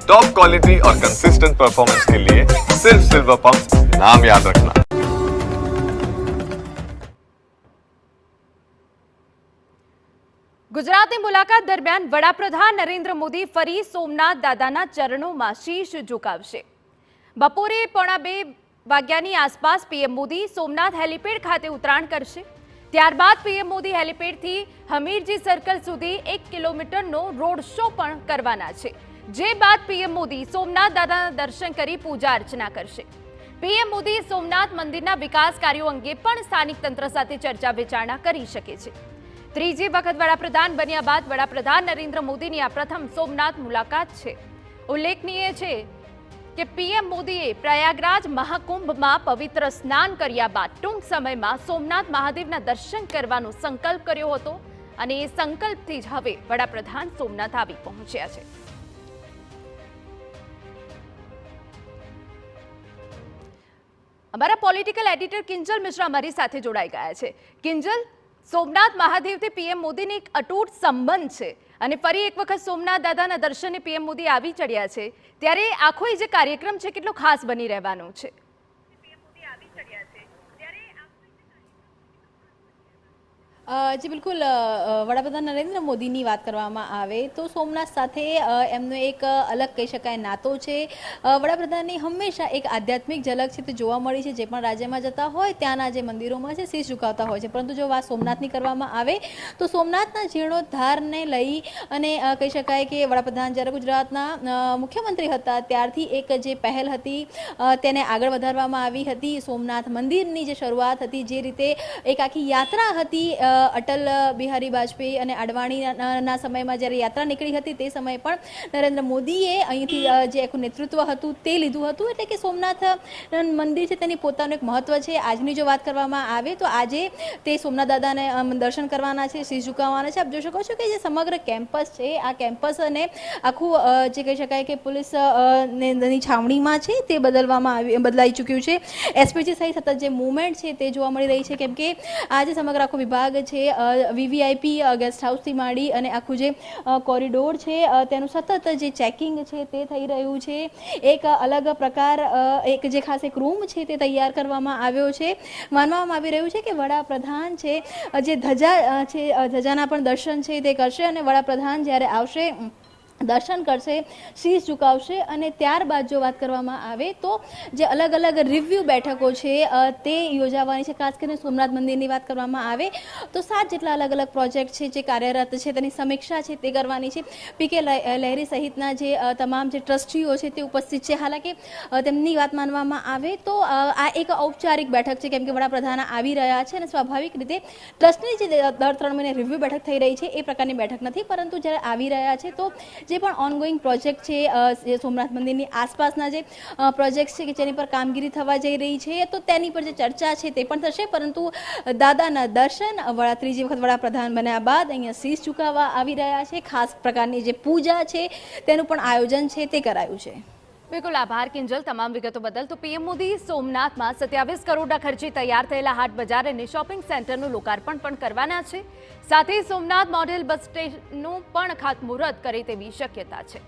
Top quality और consistent performance के लिए सिर्फ सिल्वर पंप नाम याद रखना। ગુજરાતની મુલાકાત દરમિયાન વડાપ્રધાન નરેન્દ્ર મોદી ફરી સોમનાથ દાદાના ચરણોમાં શીશ ઝુકાવશે। બપોરે 1:30 વાગ્યાની આસપાસ પીએમ મોદી સોમનાથ હેલિપેડ ખાતે ઉતરાણ કરશે। ત્યારબાદ પીએમ મોદી હેલિપેડથી હમીરજી સર્કલ સુધી 1 કિલોમીટરનો રોડ શો પણ કરવાના છે, જે બાદ પીએમ મોદી સોમનાથ દાદાના દર્શન કરી પૂજા અર્ચના કરશે। પીએમ મોદી સોમનાથ મંદિરના વિકાસ કાર્યો અંગે પણ સ્થાનિક તંત્ર સાથે ચર્ચા વિચારણા કરી શકે છે। ત્રીજી વખત વડાપ્રધાન બન્યા બાદ વડાપ્રધાન નરેન્દ્ર મોદીની આ પ્રથમ સોમનાથ મુલાકાત છે। ઉલ્લેખનીય છે કે પીએમ મોદીએ પ્રયાગરાજ મહાકુંભમાં પવિત્ર સ્નાન કર્યા બાદ ટૂંક સમયમાં સોમનાથ મહાદેવના દર્શન કરવાનો સંકલ્પ કર્યો હતો અને એ સંકલ્પથી જ હવે વડાપ્રધાન સોમનાથ આવી પહોંચ્યા છે। અમારા પોલિટિકલ એડિટર કિંજલ મિશ્રા અમારી સાથે જોડાઈ ગયા છે। કિંજલ, સોમનાથ મહાદેવથી પીએમ મોદીને એક અતૂટ સંબંધ છે અને ફરી એક વખત સોમનાથ દાદાના દર્શને પીએમ મોદી આવી ચડ્યા છે, ત્યારે આખો જે કાર્યક્રમ છે કેટલો ખાસ બની રહેવાનો છે? જી બિલકુલ, વડાપ્રધાન નરેન્દ્ર મોદીની વાત કરવામાં આવે તો સોમનાથ સાથે એમનો એક અલગ કહી શકાય નાતો છે। વડાપ્રધાનની હંમેશા એક આધ્યાત્મિક ઝલક છે તે જોવા મળી છે। જે પણ રાજ્યમાં જતા હોય ત્યાંના જે મંદિરોમાં છે શીશ ઝુકાવતા હોય છે, પરંતુ જો વાત સોમનાથની કરવામાં આવે તો સોમનાથના જીર્ણોદ્ધારને લઈ અને કહી શકાય કે વડાપ્રધાન જ્યારે ગુજરાતના મુખ્યમંત્રી હતા ત્યારથી એક જે પહેલ હતી તેને આગળ વધારવામાં આવી હતી। સોમનાથ મંદિરની જે શરૂઆત હતી, જે રીતે એક આખી યાત્રા હતી, અટલ બિહારી વાજપેયી અને અડવાણીના સમયમાં જ્યારે યાત્રા નીકળી હતી તે સમયે પણ નરેન્દ્ર મોદીએ અહીંથી જે આખું નેતૃત્વ હતું તે લીધું હતું। એટલે કે સોમનાથ મંદિર છે તેની પોતાનું એક મહત્વ છે। આજની જો વાત કરવામાં આવે તો આજે તે સોમનાથ દાદાને દર્શન કરવાના છે, શીશ ઝુકાવવાના છે। આપ જોઈ શકો છો કે જે સમગ્ર કેમ્પસ છે, આ કેમ્પસ અને આખું જે કહી શકાય કે પોલીસની છાવણીમાં છે તે બદલાઈ ચૂક્યું છે। એસપીજી સહિત સતત જે મુવમેન્ટ છે તે જોવા મળી રહી છે, કેમ કે આજે સમગ્ર આખો વિભાગ છે વીવીઆઈપી ગેસ્ટ હાઉસથી માંડી અને આખું જે કોરિડોર છે તેનું સતત જે ચેકિંગ છે તે થઈ રહ્યું છે। એક અલગ પ્રકાર એક જે ખાસ એક રૂમ છે તે તૈયાર કરવામાં આવ્યો છે। માનવામાં આવી રહ્યું છે કે વડાપ્રધાન છે જે ધજા છે, ધજાના પણ દર્શન છે તે કરશે અને વડાપ્રધાન જ્યારે આવશે દર્શન કરશે, શીશ ઝુકાવશે અને ત્યારબાદ જો વાત કરવામાં આવે તો જે અલગ અલગ રિવ્યૂ બેઠકો છે તે યોજાવાની છે। ખાસ કરીને સોમનાથ મંદિરની વાત કરવામાં આવે તો 7 જેટલા અલગ અલગ પ્રોજેક્ટ છે જે કાર્યરત છે તેની સમીક્ષા છે તે કરવાની છે। પીકે લહેરી સહિતના જે તમામ જે ટ્રસ્ટીઓ છે તે ઉપસ્થિત છે। હાલાકી તેમની વાત માનવામાં આવે તો આ એક ઔપચારિક બેઠક છે, કેમ કે વડાપ્રધાન આવી રહ્યા છે અને સ્વાભાવિક રીતે ટ્રસ્ટની જે દર 3 મહિને રિવ્યૂ બેઠક થઈ રહી છે એ પ્રકારની બેઠક નથી, પરંતુ જ્યારે આવી રહ્યા છે તો જે પણ ઓનગોઈંગ પ્રોજેક્ટ છે સોમનાથ મંદિરની આસપાસના જે પ્રોજેક્ટ છે કે જેની પર કામગીરી થવા જઈ રહી છે તો તેની પર જે ચર્ચા છે તે પણ થશે। પરંતુ દાદાના દર્શન ત્રીજી વખત વડાપ્રધાન બન્યા બાદ અહીંયા શીશ ઝુકાવવા આવી રહ્યા છે, ખાસ પ્રકારની જે પૂજા છે તેનું પણ આયોજન છે તે કરાયું છે। બિલકુલ, આભાર કિંજલ તમામ વિગતો બદલ। તો પીએમ મોદી સોમનાથમાં 27 કરોડના ખર્ચે તૈયાર થયેલા હાટ બજાર અને શોપિંગ સેન્ટરનું લોકાર્પણ પણ કરવાના છે, સાથે સોમનાથ મોડેલ બસ સ્ટેશનનું પણ ખાતમુહૂર્ત કરે તેવી શક્યતા છે।